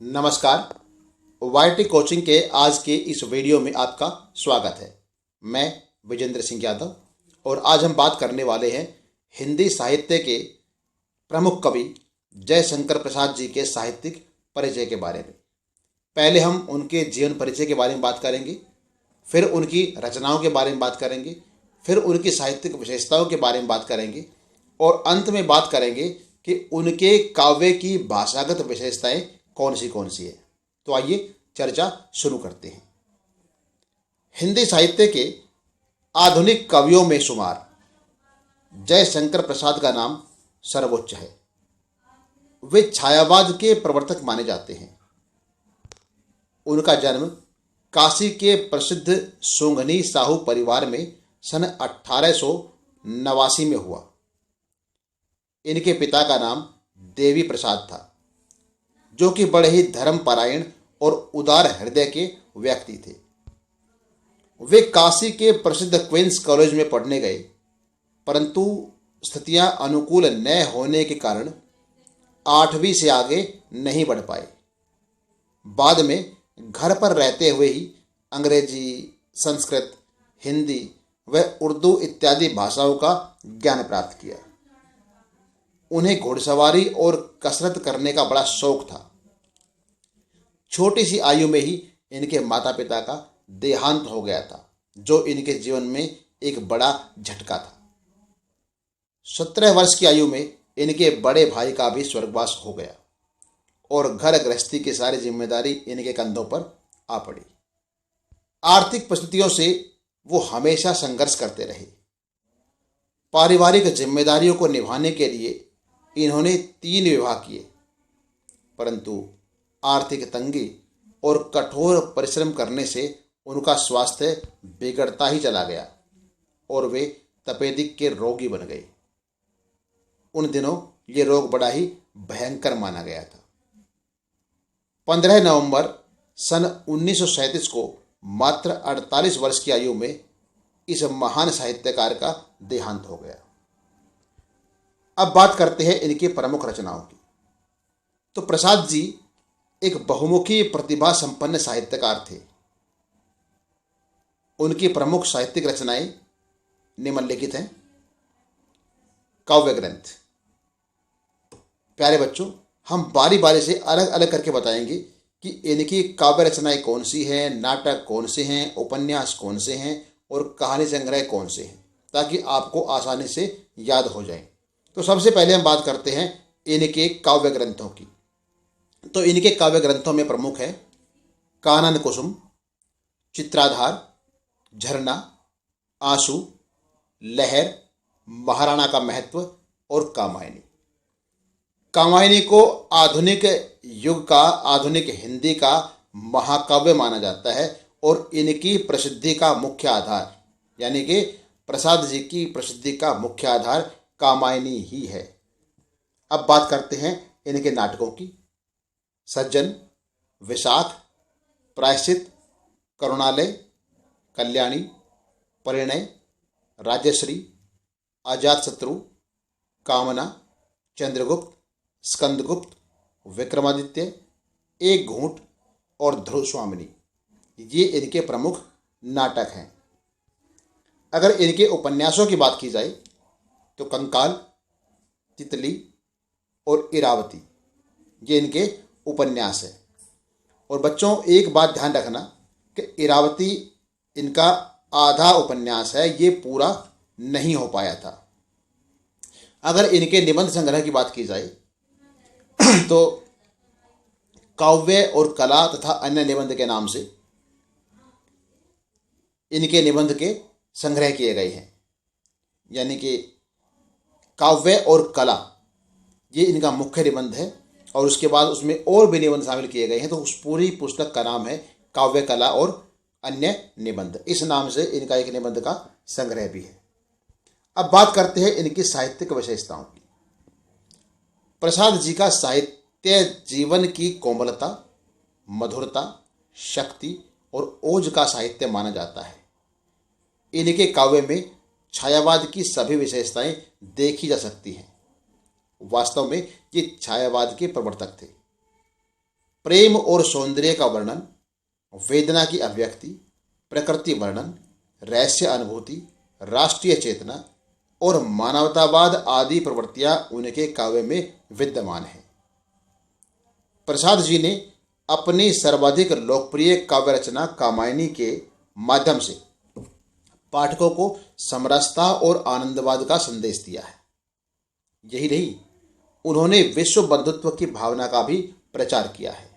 नमस्कार। YT coaching के आज के इस वीडियो में आपका स्वागत है। मैं विजेंद्र सिंह यादव और आज हम बात करने वाले हैं हिंदी साहित्य के प्रमुख कवि जयशंकर प्रसाद जी के साहित्यिक परिचय के बारे में। पहले हम उनके जीवन परिचय के बारे में बात करेंगे, फिर उनकी रचनाओं के बारे में बात करेंगे, फिर उनकी साहित्यिक विशेषताओं के बारे में बात करेंगे और अंत में बात करेंगे कि उनके काव्य की भाषागत विशेषताएं कौन सी है। तो आइए चर्चा शुरू करते हैं। हिंदी साहित्य के आधुनिक कवियों में शुमार जयशंकर प्रसाद का नाम सर्वोच्च है। वे छायावाद के प्रवर्तक माने जाते हैं। उनका जन्म काशी के प्रसिद्ध सोंघनी साहू परिवार में सन 1889 में हुआ। इनके पिता का नाम देवी प्रसाद था, जो कि बड़े ही धर्मपरायण और उदार हृदय के व्यक्ति थे। वे काशी के प्रसिद्ध क्वींस कॉलेज में पढ़ने गए, परंतु स्थितियां अनुकूल न होने के कारण 8वीं से आगे नहीं बढ़ पाए। बाद में घर पर रहते हुए ही अंग्रेजी, संस्कृत, हिंदी व उर्दू इत्यादि भाषाओं का ज्ञान प्राप्त किया। उन्हें घुड़सवारी और कसरत करने का बड़ा शौक था। छोटी सी आयु में ही इनके माता पिता का देहांत हो गया था, जो इनके जीवन में एक बड़ा झटका था। 17 वर्ष की आयु में इनके बड़े भाई का भी स्वर्गवास हो गया और घर गृहस्थी की सारी जिम्मेदारी इनके कंधों पर आ पड़ी। आर्थिक परिस्थितियों से वो हमेशा संघर्ष करते रहे। पारिवारिक जिम्मेदारियों को निभाने के लिए इन्होंने 3 विवाह किए, परंतु आर्थिक तंगी और कठोर परिश्रम करने से उनका स्वास्थ्य बिगड़ता ही चला गया और वे तपेदिक के रोगी बन गए। उन दिनों ये रोग बड़ा ही भयंकर माना गया था। 15 नवंबर सन 1937 को मात्र 48 वर्ष की आयु में इस महान साहित्यकार का देहांत हो गया। अब बात करते हैं इनकी प्रमुख रचनाओं की। तो प्रसाद जी एक बहुमुखी प्रतिभा संपन्न साहित्यकार थे। उनकी प्रमुख साहित्यिक रचनाएं निम्नलिखित हैं। काव्य ग्रंथ। प्यारे बच्चों, हम बारी बारी से अलग अलग करके बताएंगे कि इनकी काव्य रचनाएं कौन सी हैं, नाटक कौन से हैं, उपन्यास कौन से हैं और कहानी संग्रह कौन से हैं, ताकि आपको आसानी से याद हो जाए। तो सबसे पहले हम बात करते हैं इनके काव्य ग्रंथों की। तो इनके काव्य ग्रंथों में प्रमुख है कानन कुसुम, चित्राधार, झरना, आंसू, लहर, महाराणा का महत्व और कामायनी। कामायनी को आधुनिक युग का, आधुनिक हिंदी का महाकाव्य माना जाता है और इनकी प्रसिद्धि का मुख्य आधार, यानी कि प्रसाद जी की प्रसिद्धि का मुख्य आधार कामायनी ही है। अब बात करते हैं इनके नाटकों की। सज्जन, विशाख, प्रायश्चित, करुणालय, कल्याणी, परिणय, राजश्री, अजातशत्रु, कामना, चंद्रगुप्त, स्कंदगुप्त, विक्रमादित्य, एक घूंट और ध्रुव स्वामिनी, ये इनके प्रमुख नाटक हैं। अगर इनके उपन्यासों की बात की जाए तो कंकाल, तितली और इरावती, ये इनके उपन्यास है। और बच्चों, एक बात ध्यान रखना कि इरावती इनका आधा उपन्यास है, ये पूरा नहीं हो पाया था। अगर इनके निबंध संग्रह की बात की जाए तो काव्य और कला तथा अन्य निबंध के नाम से इनके निबंध के संग्रह किए गए हैं, यानी कि काव्य और कला ये इनका मुख्य निबंध है और उसके बाद उसमें और भी निबंध शामिल किए गए हैं। तो उस पूरी पुस्तक का नाम है काव्य, कला और अन्य निबंध। इस नाम से इनका एक निबंध का संग्रह भी है। अब बात करते हैं इनकी साहित्यिक विशेषताओं की। प्रसाद जी का साहित्य जीवन की कोमलता, मधुरता, शक्ति और ओज का साहित्य माना जाता है। इनके काव्य में छायावाद की सभी विशेषताएं देखी जा सकती हैं। वास्तव में ये छायावाद के प्रवर्तक थे। प्रेम और सौंदर्य का वर्णन, वेदना की अभिव्यक्ति, प्रकृति वर्णन, रहस्य अनुभूति, राष्ट्रीय चेतना और मानवतावाद आदि प्रवृत्तियां उनके काव्य में विद्यमान हैं। प्रसाद जी ने अपनी सर्वाधिक लोकप्रिय काव्य रचना कामायनी के माध्यम से पाठकों को समरसता और आनंदवाद का संदेश दिया है। यही नहीं, उन्होंने विश्व बंधुत्व की भावना का भी प्रचार किया है।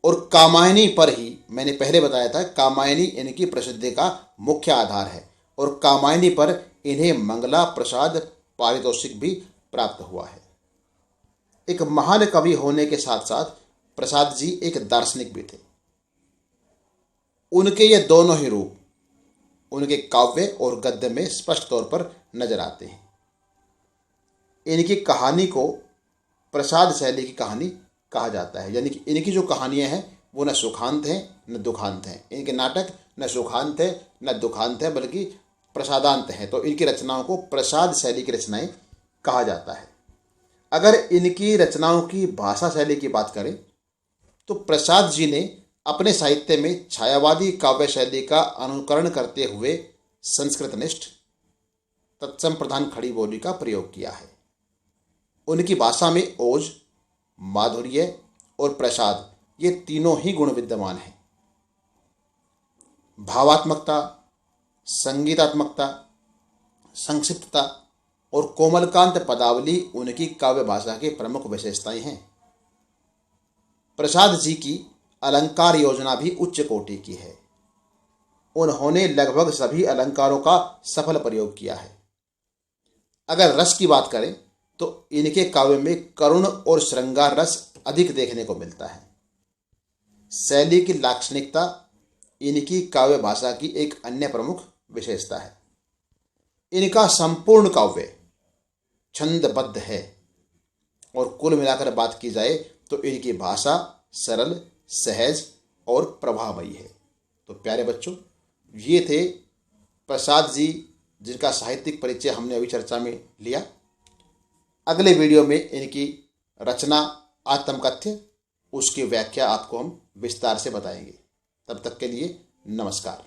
और कामायनी पर ही मैंने पहले बताया था, कामायनी इनकी प्रसिद्धि का मुख्य आधार है और कामायनी पर इन्हें मंगला प्रसाद पारितोषिक भी प्राप्त हुआ है। एक महान कवि होने के साथ साथ प्रसाद जी एक दार्शनिक भी थे। उनके ये दोनों ही रूप उनके काव्य और गद्य में स्पष्ट तौर पर नजर आते हैं। इनकी कहानी को प्रसाद शैली की कहानी कहा जाता है, यानी कि इनकी जो कहानियां हैं वो न सुखांत हैं न दुखांत हैं। इनके नाटक न सुखांत है न दुखांत है, बल्कि प्रसादांत हैं। तो इनकी रचनाओं को प्रसाद शैली की रचनाएं कहा जाता है। अगर इनकी रचनाओं की भाषा शैली की बात करें तो प्रसाद जी ने अपने साहित्य में छायावादी काव्य शैली का अनुकरण करते हुए संस्कृतनिष्ठ तत्सम प्रधान खड़ी बोली का प्रयोग किया है। उनकी भाषा में ओज, माधुर्य और प्रसाद ये तीनों ही गुण विद्यमान हैं। भावात्मकता, संगीतात्मकता, संक्षिप्तता और कोमलकांत पदावली उनकी काव्य भाषा की प्रमुख विशेषताएं हैं। प्रसाद जी की अलंकार योजना भी उच्च कोटि की है। उन्होंने लगभग सभी अलंकारों का सफल प्रयोग किया है। अगर रस की बात करें तो इनके काव्य में करुण और श्रृंगार रस अधिक देखने को मिलता है। शैली की लाक्षणिकता इनकी काव्य भाषा की एक अन्य प्रमुख विशेषता है। इनका संपूर्ण काव्य छंदबद्ध है और कुल मिलाकर बात की जाए तो इनकी भाषा सरल, सहज और प्रभावमयी है। तो प्यारे बच्चों, ये थे प्रसाद जी जिनका साहित्यिक परिचय हमने अभी चर्चा में लिया। अगले वीडियो में इनकी रचना आत्मकथ्य, उसकी व्याख्या आपको हम विस्तार से बताएंगे। तब तक के लिए नमस्कार।